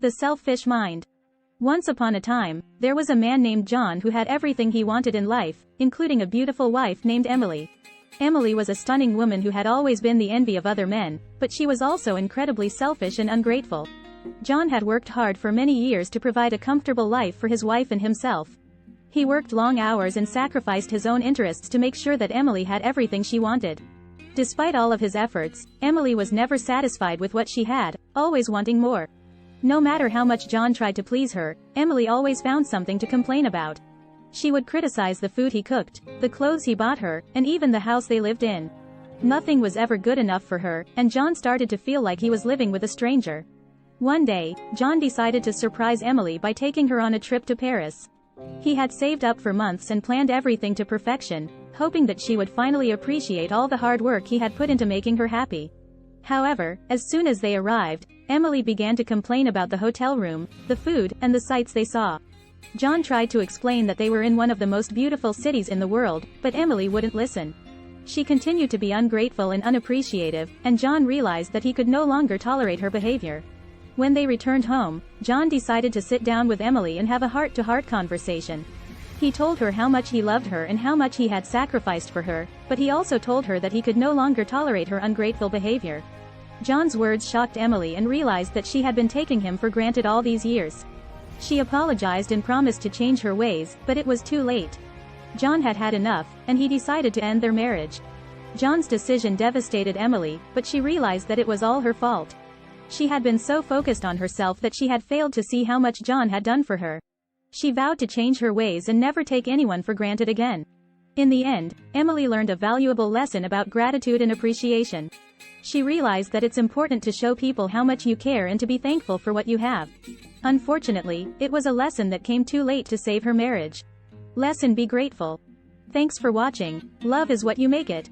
The Selfish Mind. Once upon a time, there was a man named John who had everything he wanted in life, including a beautiful wife named Emily. Emily was a stunning woman who had always been the envy of other men, but she was also incredibly selfish and ungrateful. John had worked hard for many years to provide a comfortable life for his wife and himself. He worked long hours and sacrificed his own interests to make sure that Emily had everything she wanted. Despite all of his efforts, Emily was never satisfied with what she had, always wanting more. No matter how much John tried to please her, Emily always found something to complain about. She would criticize the food he cooked, the clothes he bought her, and even the house they lived in. Nothing was ever good enough for her, and John started to feel like he was living with a stranger. One day, John decided to surprise Emily by taking her on a trip to Paris. He had saved up for months and planned everything to perfection, hoping that she would finally appreciate all the hard work he had put into making her happy. However, as soon as they arrived, Emily began to complain about the hotel room, the food, and the sights they saw. John tried to explain that they were in one of the most beautiful cities in the world, but Emily wouldn't listen. She continued to be ungrateful and unappreciative, and John realized that he could no longer tolerate her behavior. When they returned home, John decided to sit down with Emily and have a heart-to-heart conversation. He told her how much he loved her and how much he had sacrificed for her, but he also told her that he could no longer tolerate her ungrateful behavior. John's words shocked Emily and realized that she had been taking him for granted all these years. She apologized and promised to change her ways, but it was too late. John had had enough, and he decided to end their marriage. John's decision devastated Emily, but she realized that it was all her fault. She had been so focused on herself that she had failed to see how much John had done for her. She vowed to change her ways and never take anyone for granted again. In the end, Emily learned a valuable lesson about gratitude and appreciation. She realized that it's important to show people how much you care and to be thankful for what you have. Unfortunately, it was a lesson that came too late to save her marriage. Lesson: be grateful. Thanks for watching. Love is what you make it.